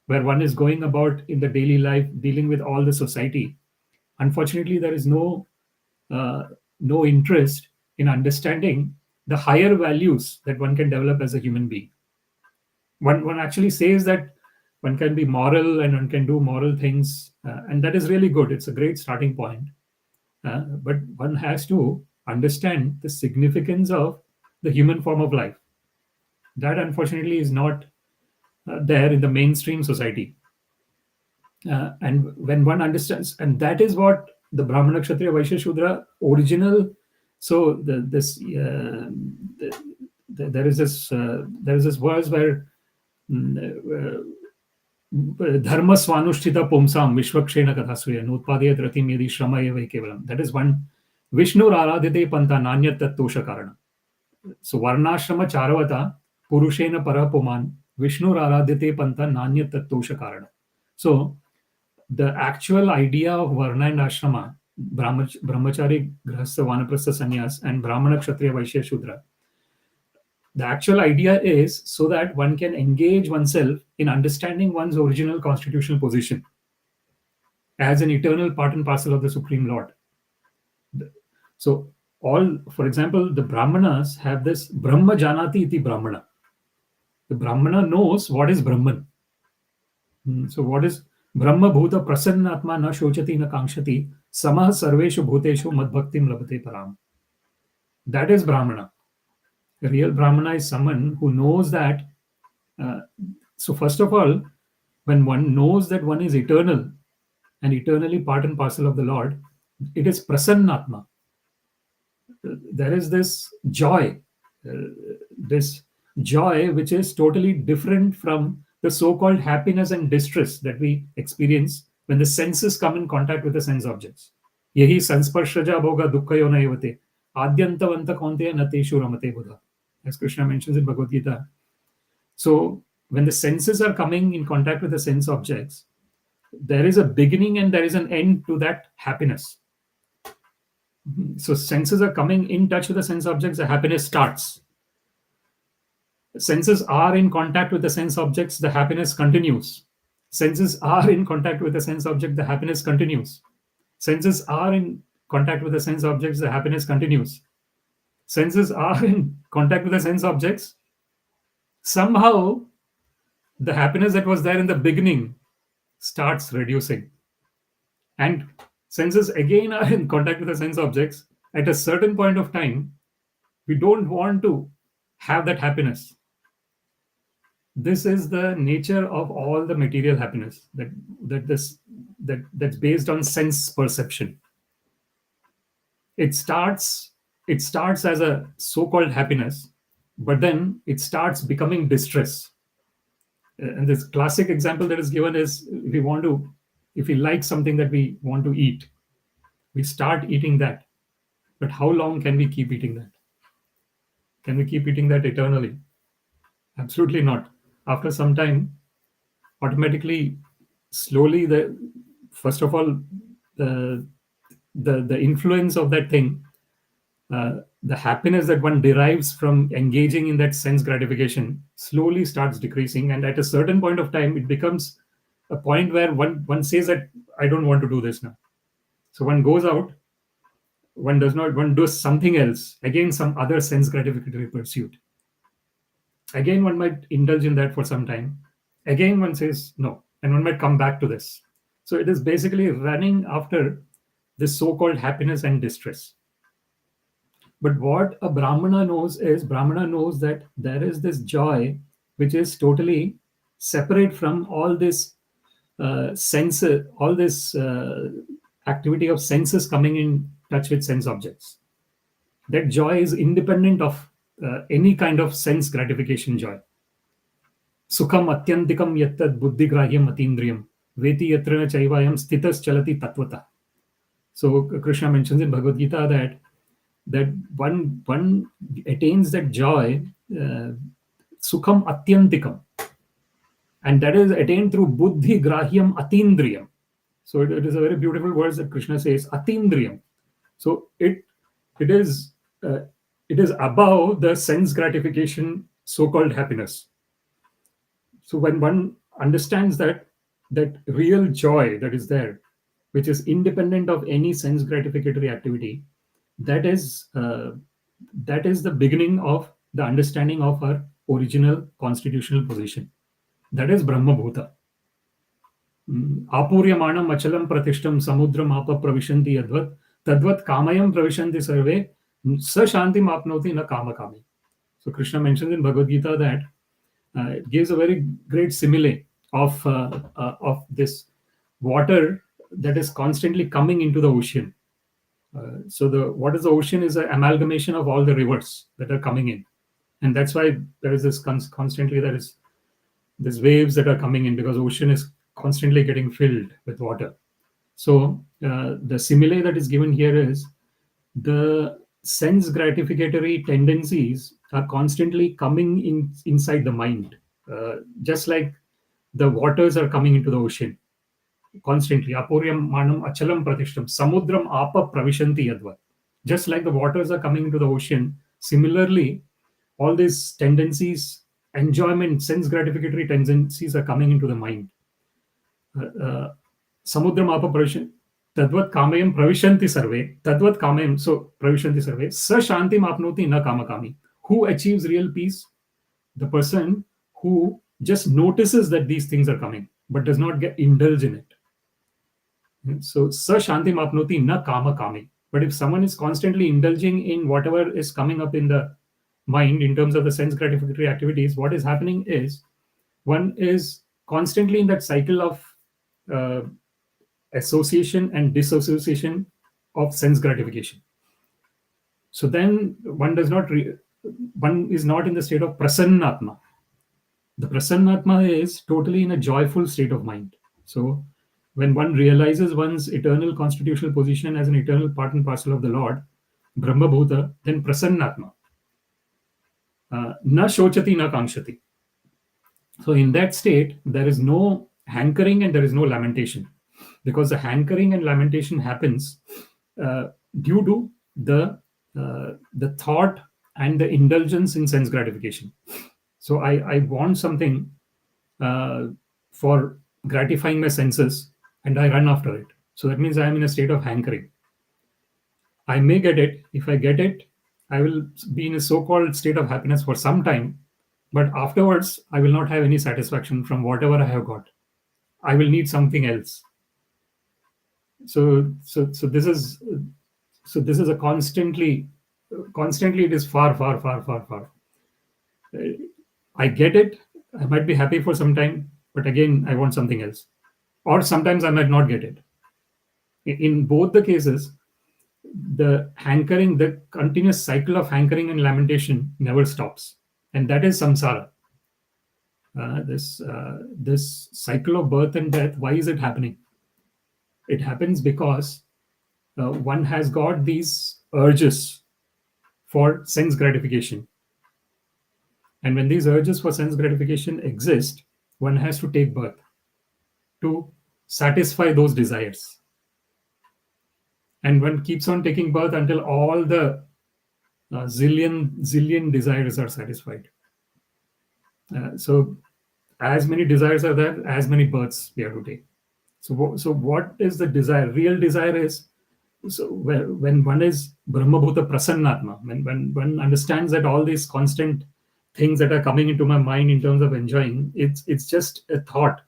where one is going about in the daily life dealing with all the society. Unfortunately, there is no interest in understanding the higher values that one can develop as a human being. One actually says that one can be moral and one can do moral things, and that is really good. It's a great starting point. But one has to understand the significance of the human form of life. That unfortunately is not there in the mainstream society. And when one understands, and that is what the brahmana, kshatriya, vaisya, shudra original. So there is this verse where dharma svanushtita pumsam vishwakshena kathasuya nutpadiyat ratim yadi shrama eva kevalam. That is one. Vishnu aradhyate panta nanyat tattosha karana. So varnashrama charavata purushena parapuman Vishnu aradhyate panta nanyat tattosha karana. So the actual idea of varna and ashrama, brahmachari, grahastha, vanaprastha, sannyas, and brahmana, kshatriya, vaisya, shudra, the actual idea is so that one can engage oneself in understanding one's original constitutional position as an eternal part and parcel of the Supreme Lord. So, for example, the brahmanas have this brahma janati iti brahmana. The brahmana knows what is Brahman. So, what is Brahma bhuta prasannatma na shochati na kankshati samah sarveshu bhuteshu madbhaktim labhate param. That is brahmana. The real brahmana is someone who knows that. So first of all, when one knows that one is eternal and eternally part and parcel of the Lord, it is prasannatma. There is this joy which is totally different from the so-called happiness and distress that we experience when the senses come in contact with the sense objects. Yahi sansparshaja bhoga dukkhayo na evate adyantavanta kaunteya nateshu ramate buddha, as Krishna mentions in Bhagavad Gita. So when the senses are coming in contact with the sense objects, there is a beginning and there is an end to that happiness. So senses are coming in touch with the sense objects, the happiness starts. Senses are in contact with the sense objects, the happiness continues. Senses are in contact with the sense object, the happiness continues. Senses are in contact with the sense objects, the happiness continues. Senses are in contact with the sense objects. Somehow, the happiness that was there in the beginning starts reducing. And senses again are in contact with the sense objects. At a certain point of time, we don't want to have that happiness. This is the nature of all the material happiness that's based on sense perception. It starts as a so-called happiness, but then it starts becoming distress. And this classic example that is given is if we like something that we want to eat, we start eating that. But how long can we keep eating that? Can we keep eating that eternally? Absolutely not. After some time, automatically, slowly, first of all, the influence of that thing, the happiness that one derives from engaging in that sense gratification slowly starts decreasing, and at a certain point of time it becomes a point where one says that I don't want to do this now. So one goes out, one does something else, again some other sense gratificatory pursuit. Again one might indulge in that for some time, again one says no, and one might come back to this. So it is basically running after this so-called happiness and distress. But what a brahmana knows is, brahmana knows that there is this joy which is totally separate from all this all this activity of senses coming in touch with sense objects. That joy is independent of any kind of sense gratification joy. Sukham atyantikam yattad buddhigrahyam atindriyam veti yatra chaivayam sthitas chalati tatvata. So Krishna mentions in Bhagavad Gita that one attains that joy, sukham atyantikam, and that is attained through buddhi grahyam atindriyam. So it is a very beautiful words that Krishna says, atindriyam. So it is above the sense gratification so-called happiness. So when one understands that real joy that is there, which is independent of any sense gratificatory activity, that is the beginning of the understanding of our original constitutional position. That is Brahma Bhuta. Apuryamanam achalam pratishtam samudram apa pravishanti yadvat tadvat kamayam pravishanti sarve sa shantim apnoti na kama kami. So Krishna mentions in Bhagavad Gita that it gives a very great simile of this water that is constantly coming into the ocean. So what is the ocean is an amalgamation of all the rivers that are coming in, and that's why there is this constantly there is these waves that are coming in, because ocean is constantly getting filled with water. So the simile that is given here is the sense gratificatory tendencies are constantly coming inside the mind, just like the waters are coming into the ocean constantly. Apuryam manam achalam pratishtam samudram apa pravishanti yadvat. Just like the waters are coming into the ocean, similarly all these tendencies, enjoyment, sense gratificatory tendencies are coming into the mind. Samudram apa pravishanti tadvat kamayam pravishanti sarve. Tadvat kamayam, so pravishanti sarve. Sa shantim apnoti na kamakami. Who achieves real peace? The person who just notices that these things are coming, but does not get indulge in it. So sa shantim apnoti na kamakami. But if someone is constantly indulging in whatever is coming up in the mind in terms of the sense gratificatory activities, what is happening is one is constantly in that cycle of association and disassociation of sense gratification. So then one is not in the state of prasannatma. The prasannatma is totally in a joyful state of mind. So when one realizes one's eternal constitutional position as an eternal part and parcel of the Lord, Brahma Bhuta, then prasannatma. Na shochati na kamshati. So in that state, there is no hankering and there is no lamentation, because the hankering and lamentation happens due to the thought and the indulgence in sense gratification. So I want something for gratifying my senses, and I run after it. So that means I am in a state of hankering. I may get it. If I get it, I will be in a so-called state of happiness for some time, but afterwards I will not have any satisfaction from whatever I have got. I will need something else. So this is a constantly it is far. I get it. I might be happy for some time, but again I want something else. Or sometimes I might not get it. In both the cases, the hankering, the continuous cycle of hankering and lamentation never stops, and that is samsara. This cycle of birth and death. Why is it happening? It happens because one has got these urges for sense gratification, and when these urges for sense gratification exist, one has to take birth to satisfy those desires. And one keeps on taking birth until all the zillion desires are satisfied. So as many desires are there, as many births we have to take. So what is the desire? Real desire is, so when one is brahmabhuta prasannatma, when one understands that all these constant things that are coming into my mind in terms of enjoying, it's just a thought.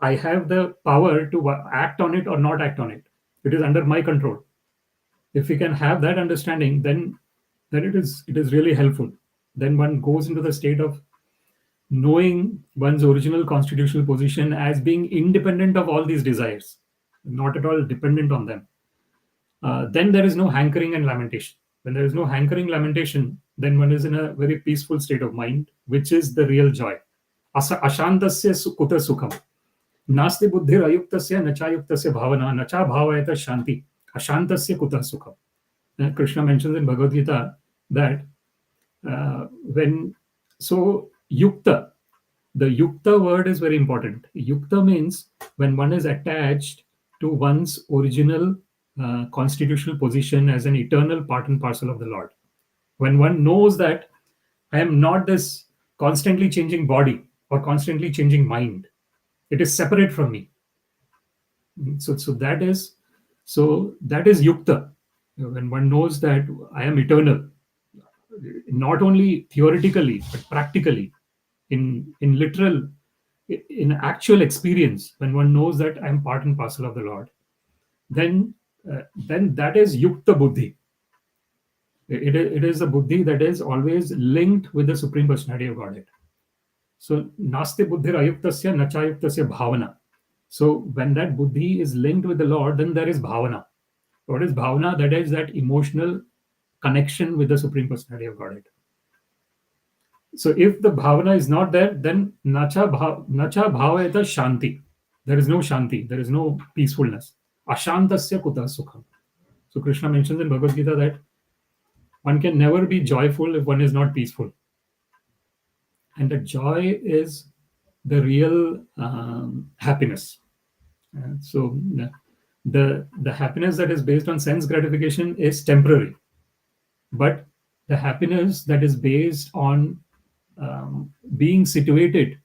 I have the power to act on it or not act on it. It is under my control. If we can have that understanding, then it is really helpful. Then one goes into the state of knowing one's original constitutional position as being independent of all these desires, not at all dependent on them. Then there is no hankering and lamentation. When there is no hankering, lamentation, then one is in a very peaceful state of mind, which is the real joy. Ashantasya kuta sukham. Nasti buddhir ayuktasya nachayuktasya bhavana nacha bhavayata shanti. Ashantasya kuta sukham. Krishna mentions in Bhagavad Gita that yukta, the yukta word is very important. Yukta means when one is attached to one's original constitutional position as an eternal part and parcel of the Lord. When one knows that I am not this constantly changing body or constantly changing mind, it is separate from me. So that is yukta. When one knows that I am eternal, not only theoretically but practically, in literal, in actual experience, when one knows that I am part and parcel of the Lord, then that is yukta buddhi. It is a buddhi that is always linked with the Supreme Personality of Godhead. So nasti buddhir ayuktasya nachayuktasya bhavana. So when that buddhi is linked with the Lord, then there is bhavana. What is bhavana? That is that emotional connection with the Supreme Personality of Godhead. So if the bhavana is not there, then nacha bhavayata shanti. There is no shanti. There is no peacefulness. Ashantasya kuta sukham. So Krishna mentions in Bhagavad Gita that one can never be joyful if one is not peaceful. And that joy is the real happiness. So the happiness that is based on sense gratification is temporary. But the happiness that is based on being situated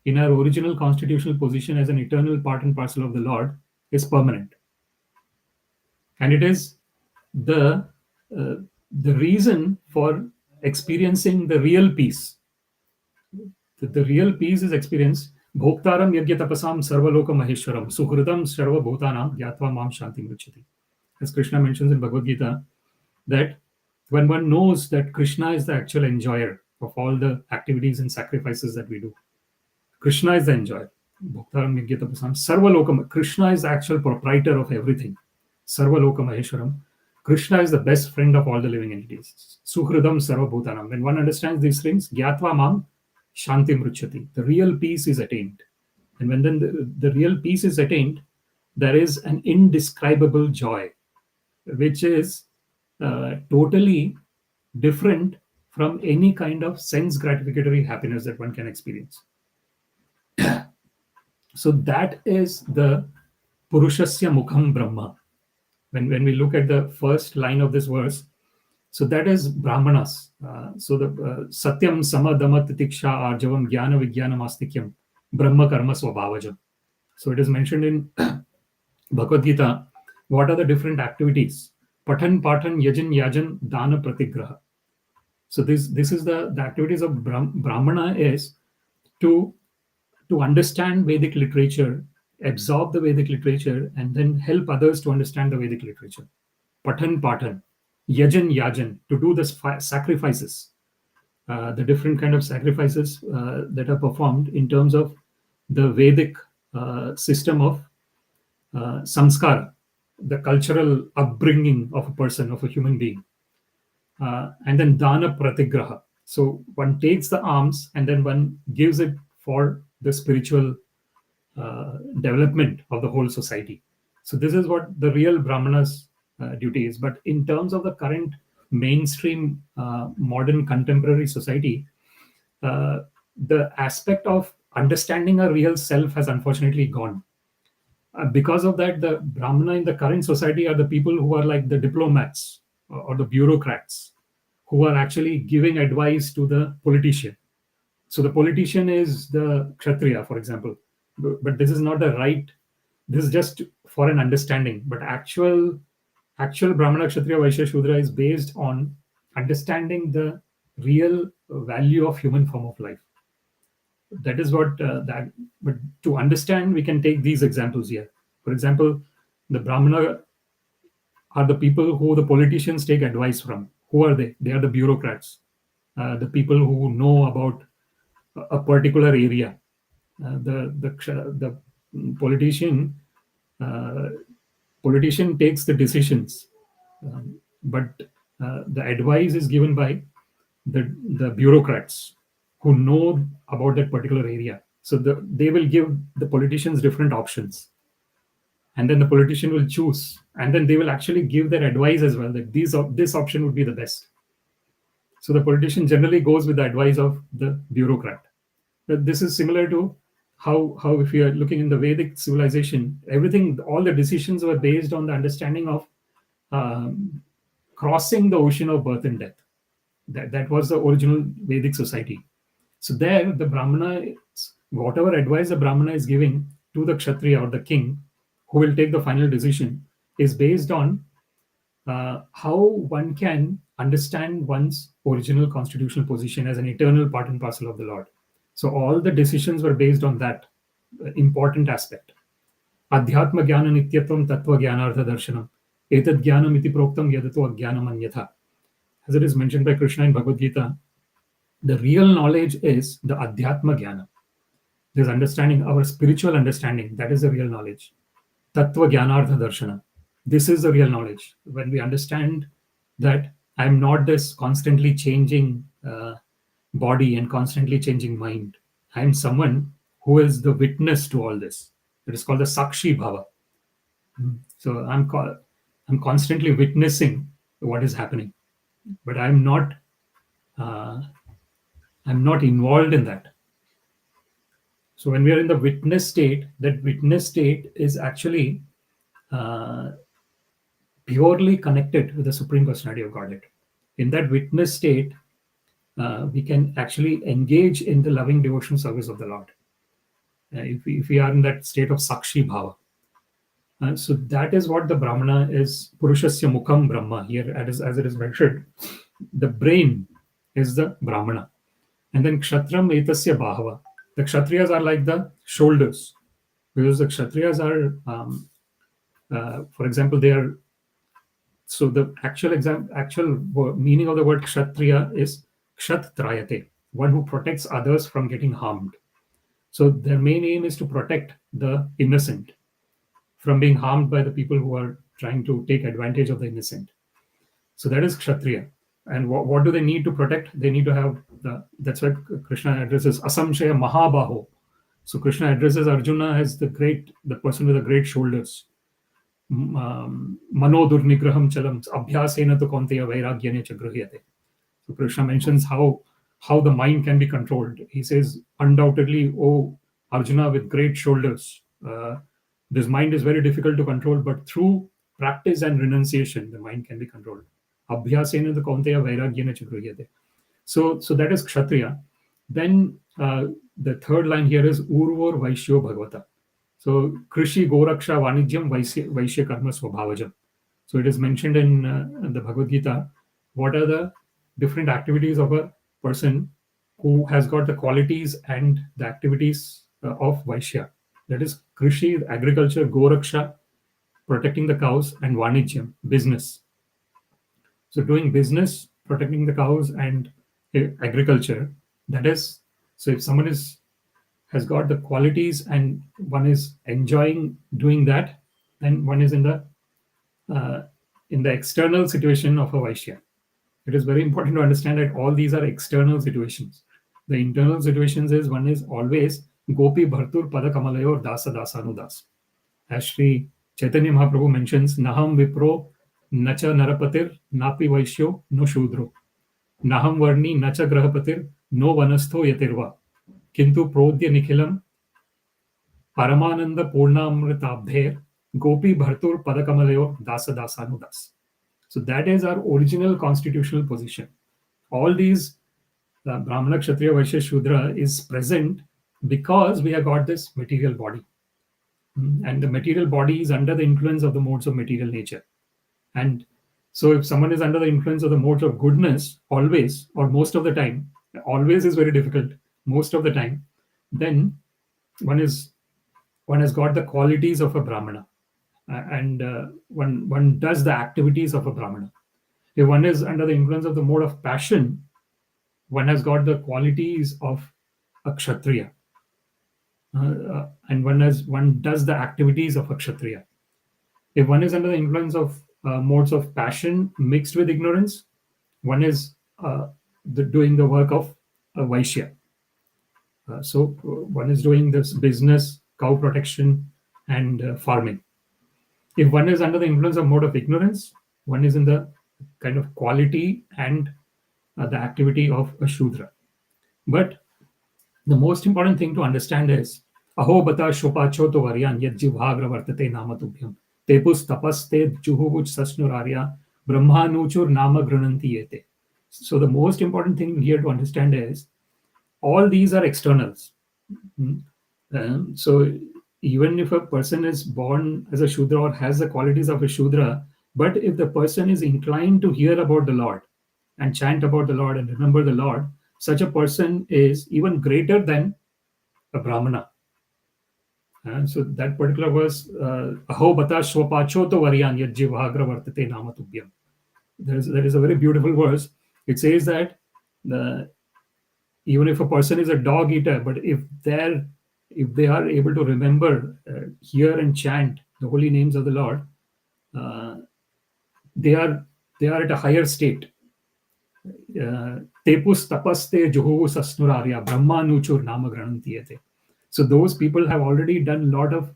in our original constitutional position as an eternal part and parcel of the Lord is permanent. And it is the reason for experiencing the real peace. The real peace is experienced. Bhoktaram yagya tapasam sarvaloka maheshwaram suhridam sarva bhutanam gyatva mam shantim ruchati. As Krishna mentions in Bhagavad Gita, that when one knows that Krishna is the actual enjoyer of all the activities and sacrifices that we do, Krishna is the enjoyer. Bhoktaram yagya tapasam sarvaloka. Krishna is the actual proprietor of everything. Sarvaloka maheshwaram. Krishna is the best friend of all the living entities. Suhridam sarva bhutanam. When one understands these things, gyatva mam shantim ruchati. The real peace is attained. And when then the real peace is attained, there is an indescribable joy, which is totally different from any kind of sense gratificatory happiness that one can experience. So that is the puruṣasya mukhaṁ brahma. When we look at the first line of this verse, so that is brahmanas. So the satyam samadama titiksha arjavam jnana vijnanam astikyam brahma karma svabhavajam. So it is mentioned in Bhagavad Gita, what are the different activities? Pathan pathan yajan yajan dana pratigraha. So this is the activities of brahmana is to understand Vedic literature, absorb the Vedic literature, and then help others to understand the Vedic literature. Pathan pathan, yajan yajan, to do the sacrifices, the different kind of sacrifices that are performed in terms of the Vedic system of samskara, the cultural upbringing of a person, of a human being. And then dana pratigraha. So one takes the alms and then one gives it for the spiritual development of the whole society. So this is what the real brahmanas duty is. But in terms of the current mainstream modern contemporary society, the aspect of understanding a real self has unfortunately gone. Because of that, the brahmana in the current society are the people who are like the diplomats or the bureaucrats. who are actually giving advice to the politician. So the politician is the kshatriya, for example. But this is not the right, this is just for an understanding. But actual brahmana, kshatriya, vaishya, shudra is based on understanding the real value of human form of life. That is what that. But to understand, we can take these examples here. For example, the brahmana are the people who the politicians take advice from. Who are they? They are the bureaucrats, the people who know about a particular area. The politician uh, politician takes the decisions, but the advice is given by the bureaucrats who know about that particular area. So they will give the politicians different options, and then the politician will choose, and then they will actually give their advice as well, that this option would be the best. So the politician generally goes with the advice of the bureaucrat. But this is similar to how if you are looking in the Vedic civilization, everything, all the decisions were based on the understanding of um, crossing the ocean of birth and death. That was the original Vedic society. So there, the brahmana, whatever advice the brahmana is giving to the kshatriya or the king, who will take the final decision, is based on how one can understand one's original constitutional position as an eternal part and parcel of the Lord. So all the decisions were based on that important aspect. Adhyatma jnana nityatvam tattva jnanartha darshanam etad jnanam iti proktam yadato ajnanam anyatha. As it is mentioned by Krishna in Bhagavad Gita, the real knowledge is the adhyatma jnana. This understanding, our spiritual understanding, that is the real knowledge. Tattva jnanartha darshana. This is the real knowledge. When we understand that I'm not this constantly changing body and constantly changing mind. I'm someone who is the witness to all this. It is called the sakshi bhava. So I'm constantly witnessing what is happening, but I'm not involved in that. So when we are in the witness state, that witness state is actually purely connected with the Supreme Personality of Godhead. In that witness state, we can actually engage in the loving devotional service of the Lord. If we are in that state of sakshi bhava. So that is what the brahmana is. Puruṣasya mukhaṁ brahma. Here, as it is mentioned, the brain is the brahmana. And then kṣatram etasya bāhavaḥ. The kṣatriyas are like the shoulders. Because the kṣatriyas are, for example, they are. So the actual meaning of the word kshatriya is kṣatriyate, one who protects others from getting harmed. So their main aim is to protect the innocent from being harmed by the people who are trying to take advantage of the innocent. So that is kshatriya. And what do they need to protect? They need to have that's why Krishna addresses asamshaya mahabaho. So Krishna addresses Arjuna as the person with the great shoulders. Mano durnigraham chalam abhyasena tu kaunteya vairagyane cha gruhyate. So Krishna mentions how the mind can be controlled. He says, undoubtedly, oh Arjuna with great shoulders, this mind is very difficult to control, but through practice and renunciation, the mind can be controlled. Abhyasena tu kaunteya vairagyane cha gruhyate. So that is kshatriya. Then the third line here is ūrvor vaiśyo bhagavataḥ. So krishi goraksha vanijyam vaiśya karma svabhavajam. So it is mentioned in the Bhagavad Gita, what are the different activities of a person who has got the qualities and the activities of vaishya. That is krishi, agriculture, goraksha, protecting the cows, and vanijyam, business. So doing business, protecting the cows, and agriculture, that is, so if someone has got the qualities and one is enjoying doing that, then one is in the external situation of a vaishya. It is very important to understand that all these are external situations. The internal situations is one is always gopi bhartur pada kamalayor dasa dasanudas. As Sri Chaitanya Mahaprabhu mentions, naham vipro nacha narapatir napi vaisyo no śūdro. Naham varni nacha grahapatir no vanastho yatirva. Kintu prodya nikhilam paramananda purnamritabdher gopi bhartur padakamalayur dasa dasanudas. So that is our original constitutional position. All these Brahmana, Kshatriya, Vaishya, Shudra is present because we have got this material body. And the material body is under the influence of the modes of material nature. And so if someone is under the influence of the modes of goodness, always or most of the time, always is very difficult, most of the time, then one has got the qualities of a Brahmana. And one does the activities of a Brahmana. If one is under the influence of the mode of passion, one has got the qualities of a Kshatriya. And one does the activities of a Kshatriya. If one is under the influence of modes of passion mixed with ignorance, one is doing the work of a Vaishya. So one is doing this business, cow protection, and farming. If one is under the influence of mode of ignorance, one is in the kind of quality and the activity of a Shudra. But the most important thing to understand is aho bata shopacho to varyan yad jivhagra vartate namatubhyam tepus tapaste juhuvuj sasnurarya brahmanuchur nama grananti yete. So the most important thing here to understand is all these are externals. So even if a person is born as a Shudra or has the qualities of a Shudra, but if the person is inclined to hear about the Lord and chant about the Lord and remember the Lord, such a person is even greater than a Brahmana. And so that particular verse, Aho bata swapacho to varyan yad jivhagra vartate namatubhyam. There is a very beautiful verse. It says that even if a person is a dog eater, but if they are able to remember, hear and chant the holy names of the Lord, they are at a higher state. Tepus tapaste juhu sasnurarya brahmanuchur nama granantiyate. So those people have already done a lot of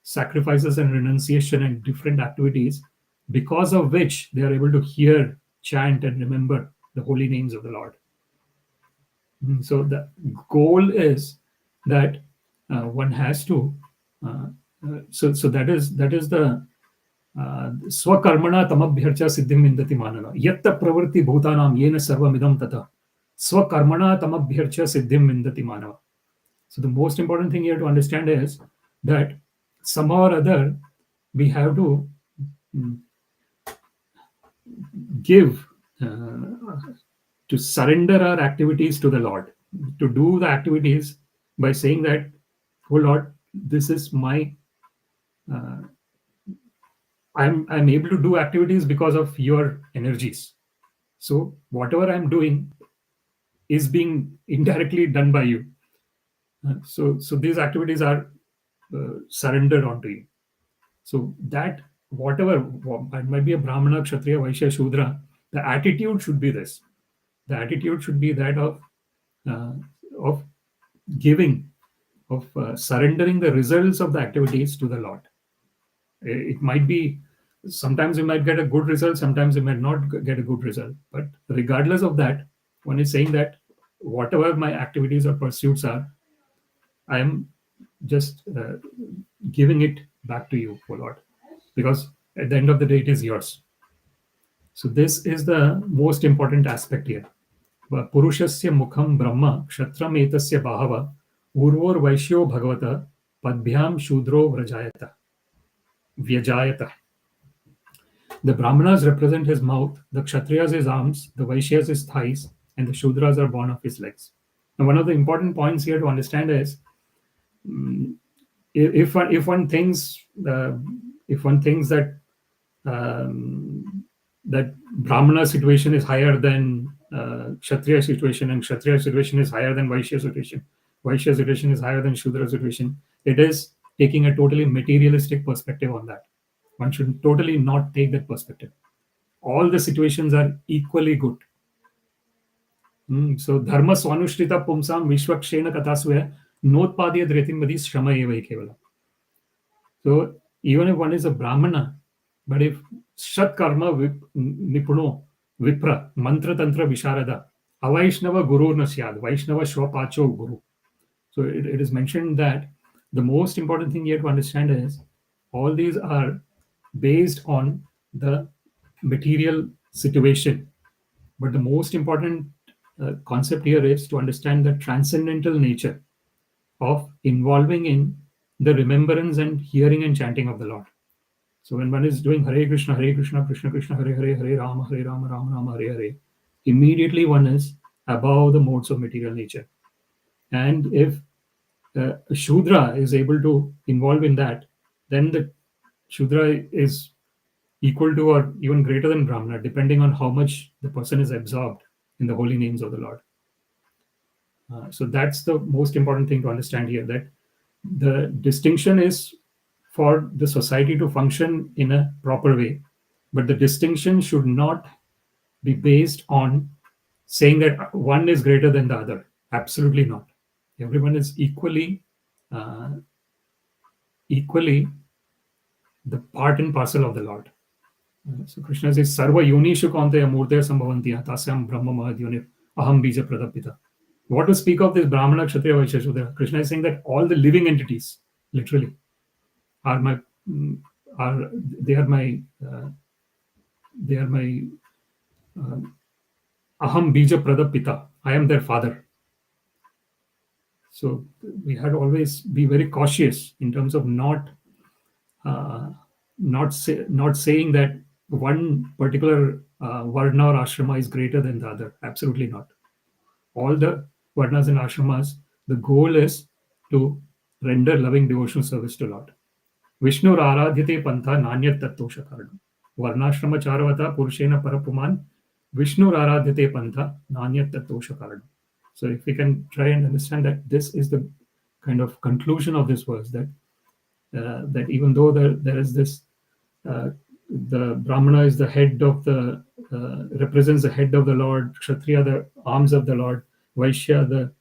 sacrifices and renunciation and different activities, because of which they are able to hear, chant, and remember the holy names of the Lord. So the goal is that one has to. So that is the swakarmana tamabhyarcha siddhim vindati manava yatta pravritti bhutanam yena sarvamidam tata swakarmana tamabhyarcha siddhim vindati manava. So the most important thing here to understand is that somehow or other we have to give, to surrender our activities to the Lord, to do the activities by saying that, oh Lord, this is my, I'm able to do activities because of your energies. So whatever I'm doing is being indirectly done by you. So these activities are surrendered onto you. So that whatever, it might be a Brahmana, Kshatriya, Vaishya, Shudra, the attitude should be this. The attitude should be that of giving, of surrendering the results of the activities to the Lord. It might be, sometimes you might get a good result, sometimes you might not get a good result. But regardless of that, one is saying that whatever my activities or pursuits are, I am just giving it back to you, O Lord, because at the end of the day, it is yours. So this is the most important aspect here. puruṣasya mukhaṁ brahma kṣatram etasya bāhavaḥ ūrvor vaiśyo bhagavataḥ padbhyāṁ śūdro vyajāyata. The brahmanas represent his mouth, the kṣatriyas his arms, the vaiśyas his thighs, and the śūdras are born of his legs. Now, one of the important points here to understand is, if one thinks that that Brahmana situation is higher than Kshatriya situation, and Kshatriya situation is higher than Vaishya situation, Vaishya situation is higher than Shudra situation, it is taking a totally materialistic perspective on that. One should totally not take that perspective. All the situations are equally good. So dharma swanushrita pumsam vishwakshena katasvaya notpadya dretimvadi shrama eva kevala. So even if one is a Brahmana, but if Shat Karma Nipuno Vipra Mantra Tantra Visharada Avaishnava Guru Nasyad Vaishnava Shwapacho Guru. So it is mentioned that the most important thing here to understand is all these are based on the material situation. But the most important concept here is to understand the transcendental nature of involving in the remembrance and hearing and chanting of the Lord. So when one is doing Hare Krishna, Krishna Krishna, Hare Hare, Hare Rama, Rama Rama, Hare Hare, immediately one is above the modes of material nature. And if a Shudra is able to involve in that, then the Shudra is equal to or even greater than Brahmana, depending on how much the person is absorbed in the holy names of the Lord. So that's the most important thing to understand here, that the distinction is for the society to function in a proper way, but the distinction should not be based on saying that one is greater than the other. Absolutely not. Everyone is equally the part and parcel of the Lord. So Krishna says, Sarva yonishu kaunteya murtaya sambhavantiya tasyam brahma mahadyonis aham bija pradapita. What to speak of this brahmana, kshatriya, vaisya, śūdra? Krishna is saying that all the living entities, literally, are my aham bija pradapita. I am their father. So we had to always be very cautious in terms of not saying that one particular varna or ashrama is greater than the other. Absolutely not. All the varnas and ashramas, the goal is to render loving devotional service to Lord. Vishnu aradhyate pantha nanyat tattosha karanam. Varnashrama charavata purushena parapuman. Vishnu aradhyate pantha nanyat tattosha karanam. So if we can try and understand that this is the kind of conclusion of this verse, that that even though there is this, the Brahmana is the head of the, represents the head of the Lord, Kshatriya the arms of the Lord, Vaisya the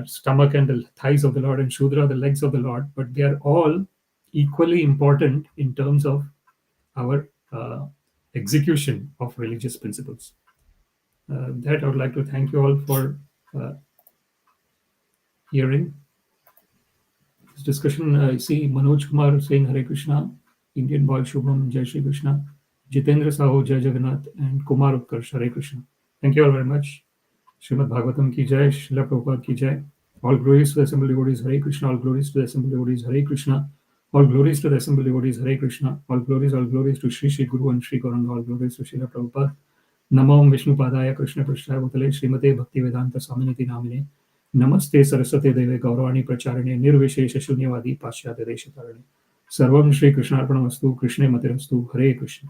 stomach and the thighs of the Lord, and Shudra the legs of the Lord, but they are all equally important in terms of our execution of religious principles. That I would like to thank you all for hearing this discussion. I see Manoj Kumar saying Hare Krishna, Indian boy Shubham, Jai Shri Krishna, Jitendra Sahu, Jai Jagannath, and Kumar Utkarsh, Hare Krishna. Thank you all very much. Śrīmad-Bhāgavatam ki jai, Srila Prabhupada ki jai. All glories to the assembled devotees, Hare Krishna. All glories to the assembled devotees, Hare Krishna. All glories to the assembled devotees, Hare Krishna. All glories to Shri Shri Guru and Shri Gauranga. All glories to Srila Prabhupada. Namo Vishnu Padaya Krishna Prasthaya Bhutale Srimate Bhakti Vedanta Swaminiti Namine. Namaste Saraswate Deve Gauravani Pracharine Nirvishesha Shunyavadi Pashyate Deshatarane. Sarvam Shri Krishna Arpanamastu Krishne Matirastu. Hare Krishna.